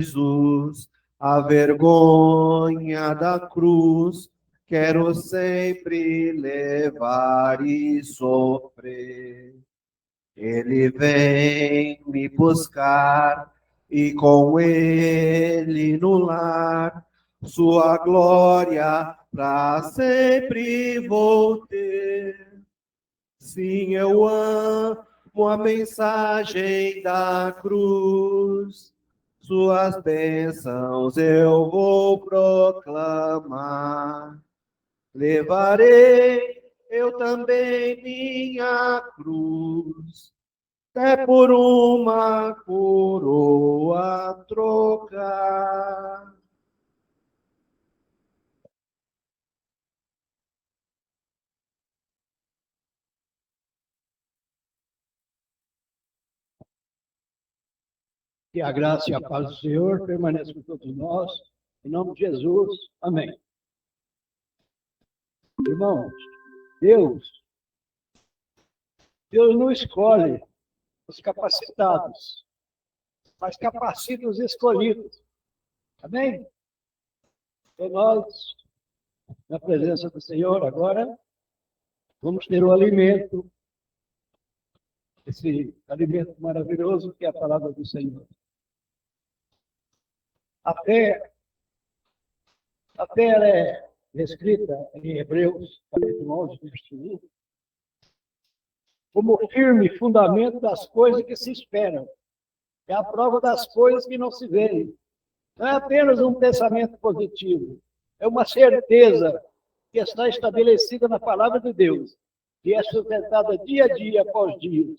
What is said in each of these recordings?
Jesus, a vergonha da cruz, quero sempre levar e sofrer. Ele vem me buscar e com ele no lar, sua glória para sempre vou ter. Sim, eu amo a mensagem da cruz, suas bênçãos eu vou proclamar. Levarei eu também minha cruz, até por uma coroa trocar. Que a graça e a paz do Senhor permaneçam com todos nós. Em nome de Jesus. Amém. Irmãos, Deus não escolhe os capacitados, mas capacita os escolhidos. Amém? Então nós, na presença do Senhor, agora, vamos ter o alimento, esse alimento maravilhoso que é a palavra do Senhor. A fé ela é descrita em Hebreus, capítulo 11, versículo 1, como firme fundamento das coisas que se esperam. É a prova das coisas que não se veem. Não é apenas um pensamento positivo, é uma certeza que está estabelecida na palavra de Deus, que é sustentada dia a dia após dia.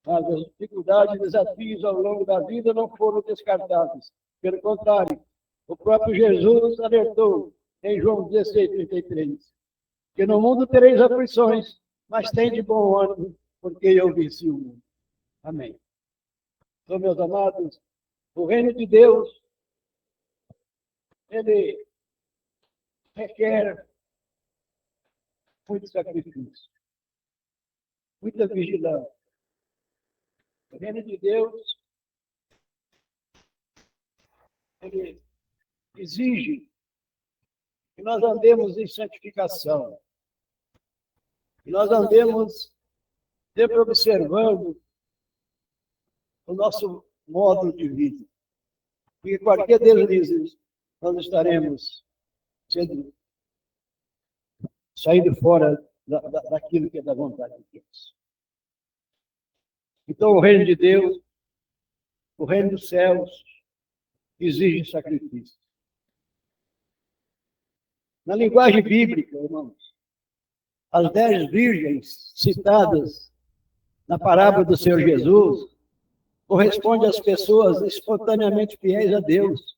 Mas as dificuldades e desafios ao longo da vida não foram descartados. Pelo contrário, o próprio Jesus alertou em João 16:33, que no mundo tereis aflições, mas tem de bom ânimo, porque eu venci o mundo. Amém. Então, meus amados, o reino de Deus, ele requer muito sacrifício, muita vigilância. O reino de Deus, ele exige que nós andemos em santificação, que nós andemos sempre observando o nosso modo de vida. Porque qualquer deslize, nós estaremos saindo fora daquilo que é da vontade de Deus. Então, o reino de Deus, o reino dos céus, exige sacrifício. Na linguagem bíblica, irmãos, as 10 virgens citadas na parábola do Senhor Jesus correspondem às pessoas espontaneamente fiéis a Deus,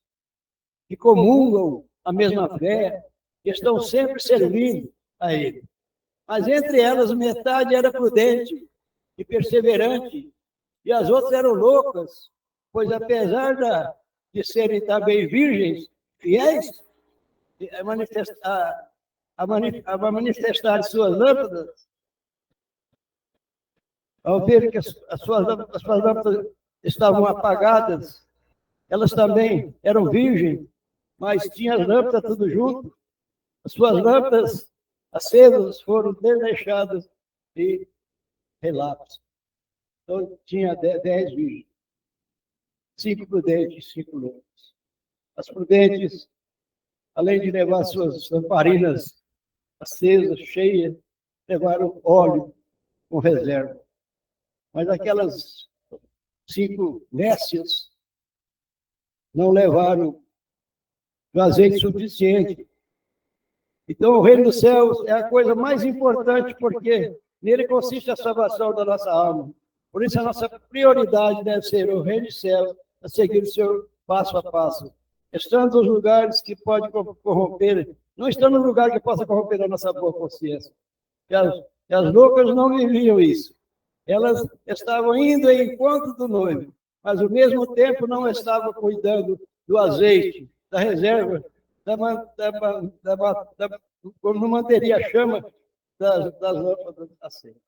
que comungam a mesma fé, que estão sempre servindo a Ele. Mas entre elas, metade era prudente e perseverante, e as outras eram loucas, pois apesar de serem também virgens fiéis, a manifestar suas lâmpadas, ao ver que as suas lâmpadas estavam apagadas, elas também eram virgens, mas tinham as lâmpadas tudo junto. As suas lâmpadas acesas foram deixadas de relapso. Então, tinha 10 virgens. 5 prudentes e 5 loucas. As prudentes, além de levar suas lamparinas acesas, cheias, levaram óleo com reserva. Mas aquelas 5 nécias não levaram o azeite suficiente. Então, o reino dos céus é a coisa mais importante, porque nele consiste a salvação da nossa alma. Por isso, a nossa prioridade deve ser o reino dos céus, a seguir o Senhor passo a passo. Estando nos lugares que pode corromper, não estando no lugar que possa corromper a nossa boa consciência. E as loucas não viviam isso. Elas estavam indo em encontro do noivo, mas ao mesmo tempo não estavam cuidando do azeite, da reserva, como manteria a chama das lâmpadas acesas.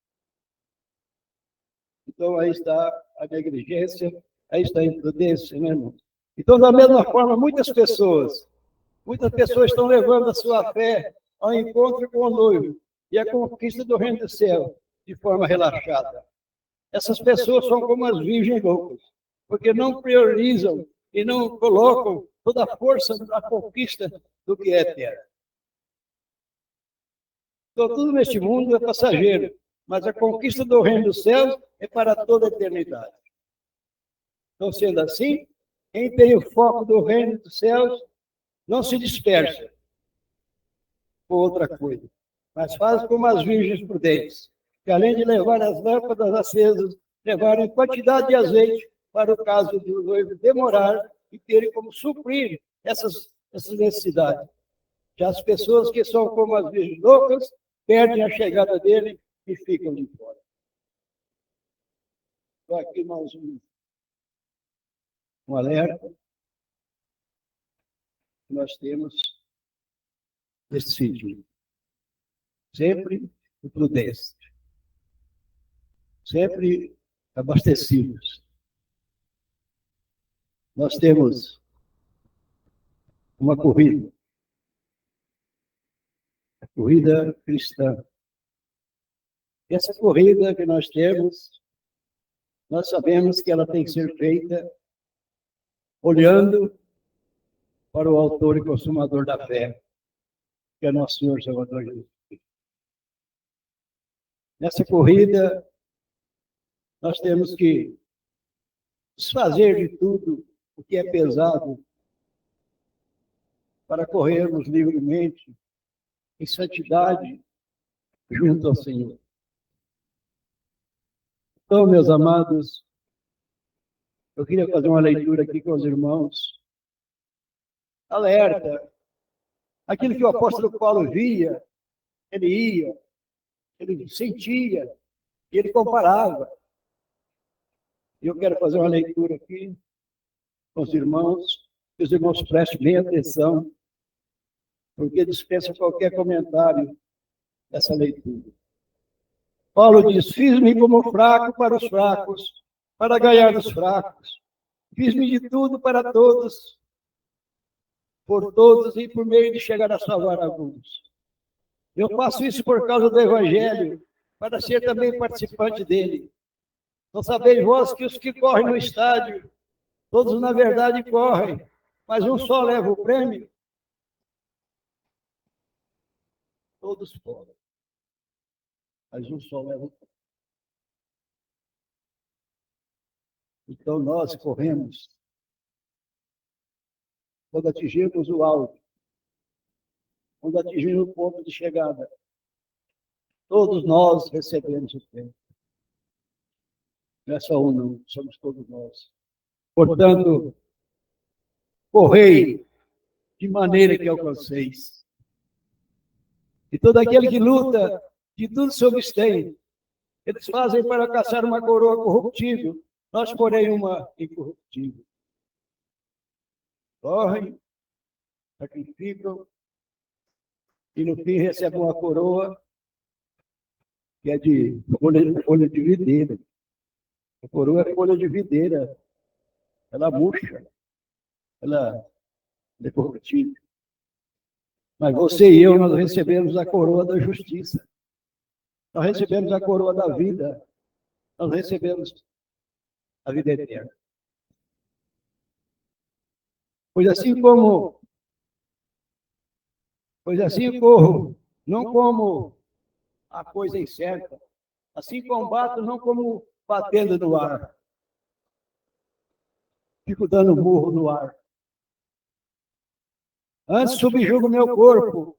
Então, aí está a negligência, aí está a imprudência, né, irmão? Então, da mesma forma, muitas pessoas estão levando a sua fé ao encontro com o noivo e a conquista do reino do céu de forma relaxada. Essas pessoas são como as virgens loucas, porque não priorizam e não colocam toda a força na conquista do que é eterno. Então, tudo neste mundo é passageiro, mas a conquista do reino dos céus é para toda a eternidade. Então, sendo assim, quem tem o foco do reino dos céus não se dispersa por outra coisa, mas faz como as virgens prudentes, que além de levar as lâmpadas acesas, levaram quantidade de azeite para o caso do noivo demorar e terem como suprir essas necessidades. Já as pessoas que são como as virgens loucas, perdem a chegada dele e ficam de fora. Então, aqui mais um alerta que nós temos nesse sentido. Sempre prudência. Sempre abastecidos. Nós temos uma corrida. A corrida cristã. Essa corrida que nós temos, nós sabemos que ela tem que ser feita olhando para o autor e consumador da fé, que é nosso Senhor Salvador Jesus Cristo. Nessa corrida, nós temos que desfazer de tudo o que é pesado para corrermos livremente em santidade junto ao Senhor. Então, meus amados, eu queria fazer uma leitura aqui com os irmãos. Alerta. Aquilo que o apóstolo Paulo via, ele ia, ele sentia, ele comparava. Eu quero fazer uma leitura aqui com os irmãos, que os irmãos prestem bem atenção, porque dispensa qualquer comentário dessa leitura. Paulo diz: fiz-me como fraco para os fracos, para ganhar os fracos. Fiz-me de tudo para todos, por todos e por meio de chegar a salvar alguns. Eu faço isso por causa do Evangelho, para ser também participante dele. Não sabeis vós que os que correm no estádio, todos na verdade correm, mas um só leva o prêmio? Todos correm, mas um só leva o prêmio. Então nós corremos quando atingirmos o alvo, quando atingirmos o ponto de chegada. Todos nós recebemos o prêmio. Não é só um, não, somos todos nós. Portanto, correi de maneira que alcanceis. E todo aquele que luta, de tudo se abstém. Eles fazem para caçar uma coroa corruptível, nós, porém, uma incorruptível. Correm, sacrificam, e no fim recebem uma coroa que é de folha de videira. A coroa é folha de videira. Ela murcha. Ela é corruptível. Mas você e eu, nós recebemos a coroa da justiça. Nós recebemos a coroa da vida. Nós recebemos a vida eterna. Pois assim corro, não como a coisa incerta. Assim combato, não como batendo no ar. Fico dando murro no ar. Antes subjugo meu corpo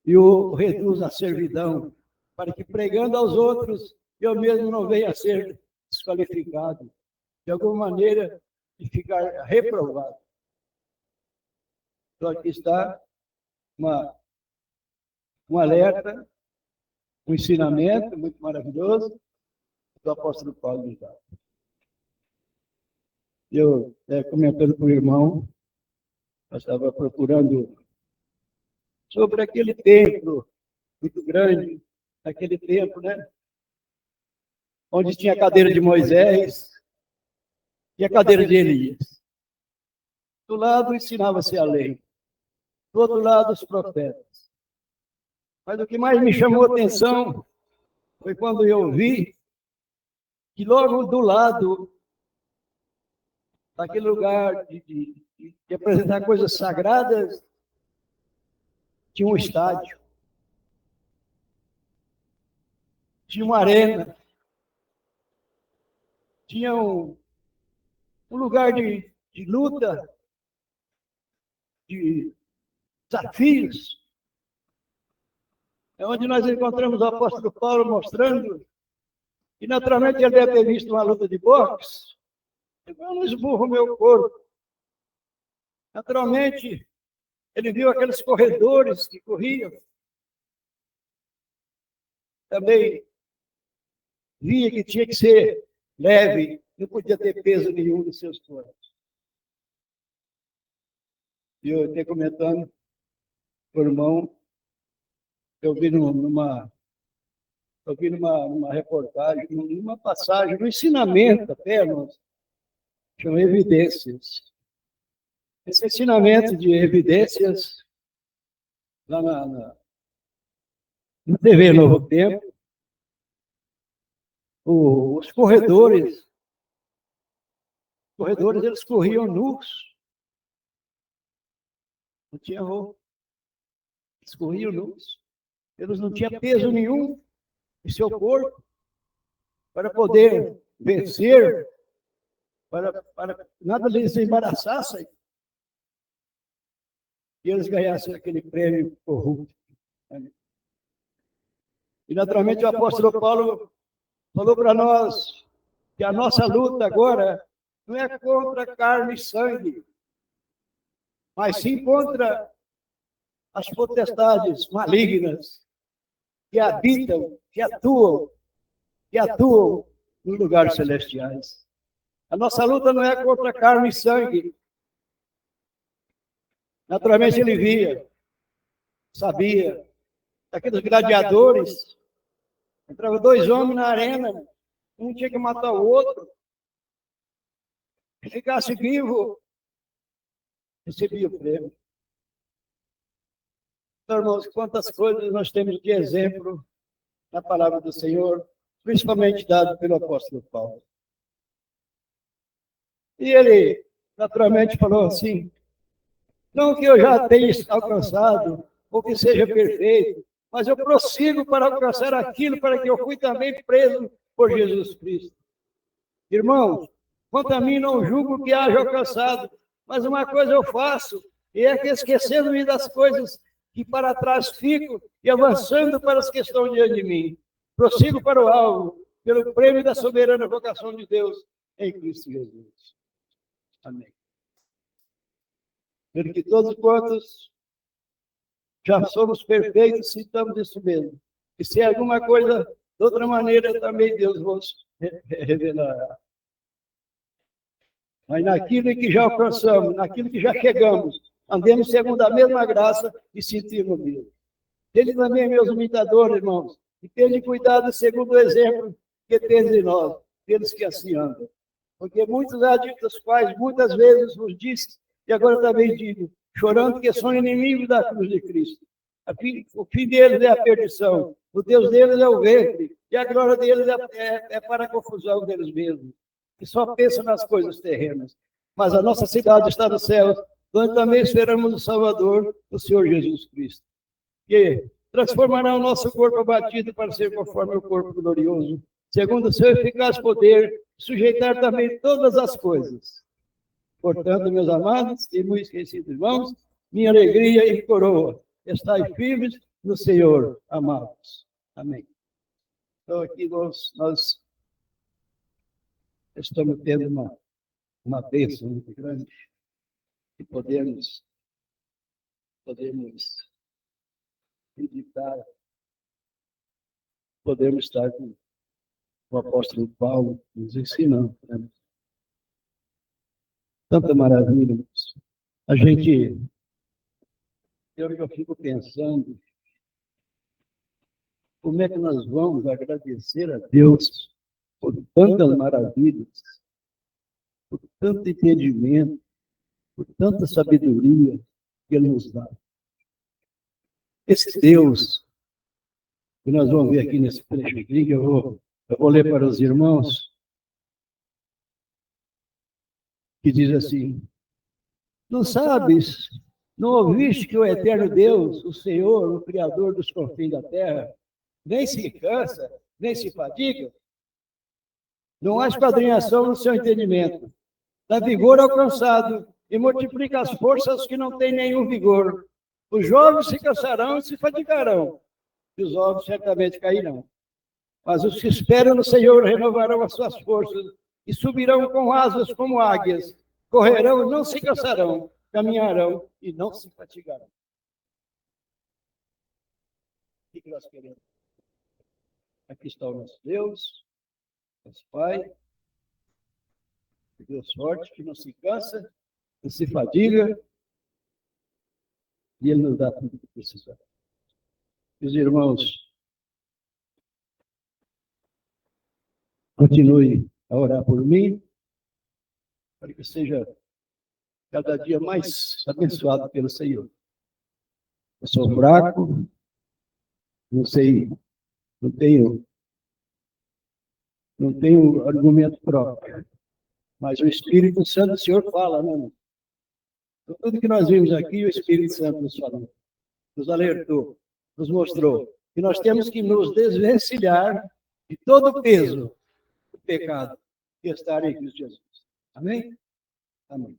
e o reduzo à servidão, para que, pregando aos outros, eu mesmo não venha a ser desqualificado, de alguma maneira, de ficar reprovado. Então, aqui está um alerta, um ensinamento muito maravilhoso do apóstolo Paulo nos dá. Eu, comentando com o irmão, eu estava procurando sobre aquele templo muito grande, aquele templo, né? Onde tinha a cadeira de Moisés, e a cadeira de Elias. Do lado ensinava-se a lei, do outro lado os profetas. Mas o que mais me chamou a atenção foi quando eu vi que logo do lado daquele lugar de apresentar coisas sagradas, tinha um estádio, tinha uma arena, tinha um lugar de luta, de desafios. É onde nós encontramos o apóstolo Paulo mostrando, e naturalmente ele deve ter visto uma luta de boxe. Eu não esburro o meu corpo. Naturalmente, ele viu aqueles corredores que corriam. Também via que tinha que ser leve, não podia ter peso nenhum nos seus corpos. E eu até comentando com o irmão, eu vi numa reportagem, numa passagem, no ensinamento até, chama Evidências. Esse ensinamento de evidências, lá na TV Novo Tempo, os corredores, eles corriam nus. Não tinha roupa. Eles corriam nus. Eles não tinham peso nenhum em seu corpo para poder vencer, para nada lhes embaraçasse e eles ganhassem aquele prêmio corrupto. E, naturalmente, o apóstolo Paulo falou para nós que a nossa luta agora não é contra carne e sangue, mas sim contra as potestades malignas que habitam, que atuam nos lugares celestiais. A nossa luta não é contra carne e sangue. Naturalmente ele via, sabia, daqueles gladiadores, entravam dois homens na arena, um tinha que matar o outro. Se ficasse vivo, recebia o prêmio. Então, irmãos, quantas coisas nós temos de exemplo na palavra do Senhor, principalmente dado pelo apóstolo Paulo. E ele, naturalmente, falou assim, não que eu já tenha alcançado, ou que seja perfeito, mas eu prossigo para alcançar aquilo para que eu fui também preso por Jesus Cristo. Irmãos, quanto a mim não julgo que haja alcançado, mas uma coisa eu faço, e é que esquecendo-me das coisas que para trás fico e avançando para as que estão diante de mim, prossigo para o alvo, pelo prêmio da soberana vocação de Deus em Cristo Jesus. Amém. Pelo que todos quantos já somos perfeitos, citamos isso mesmo. E se alguma coisa de outra maneira, também Deus vos revelará. Mas naquilo que já alcançamos, naquilo que já chegamos, andemos segundo a mesma graça e sentimos Deus. Ele também, meus imitadores, irmãos, e tenham cuidado segundo o exemplo que tens em nós, pelos que assim andam. Porque muitos há dos quais muitas vezes vos disse, e agora também digo, chorando que são inimigos da cruz de Cristo. O fim deles é a perdição, o Deus deles é o ventre, e a glória deles é para a confusão deles mesmos, que só pensam nas coisas terrenas. Mas a nossa cidade está no céu, onde também esperamos o Salvador, o Senhor Jesus Cristo, que transformará o nosso corpo abatido para ser conforme o corpo glorioso, segundo o seu eficaz poder, sujeitar também todas as coisas. Portanto, meus amados e muito esquecidos irmãos, minha alegria e coroa, estai firmes no Senhor, amados. Amém. Então, aqui nós estamos tendo uma bênção muito grande e podemos meditar, podemos estar com o apóstolo Paulo nos ensinando. Né? Tanta maravilha. Eu fico pensando, como é que nós vamos agradecer a Deus por tantas maravilhas por tanto entendimento, por tanta sabedoria que Ele nos dá. Esse Deus, que nós vamos ver aqui nesse trecho aqui, que eu vou ler para os irmãos, que diz assim: não sabes, não ouviste que o eterno Deus, o Senhor, o Criador dos confins da terra, nem se cansa, nem se fadiga? Não há esquadrinhação no seu entendimento. Dá vigor ao cansado e multiplica as forças que não têm nenhum vigor. Os jovens se cansarão e se fadigarão, e os ovos certamente cairão. Mas os que esperam no Senhor renovarão as suas forças e subirão com asas como águias. Correrão e não se cansarão, caminharão e não se fatigarão. O que nós queremos? Aqui está o nosso Deus, nosso Pai, Deus forte, que não se cansa, não se fadiga, e Ele nos dá tudo o que precisamos. Meus irmãos, continue a orar por mim, para que eu seja cada dia mais abençoado pelo Senhor. Eu sou fraco, não sei, não tenho argumento próprio, mas o Espírito Santo do Senhor fala, né? Tudo que nós vimos aqui, o Espírito Santo nos falou, nos alertou, nos mostrou que nós temos que nos desvencilhar de todo o peso do pecado que está em Cristo Jesus. Amém? Amém.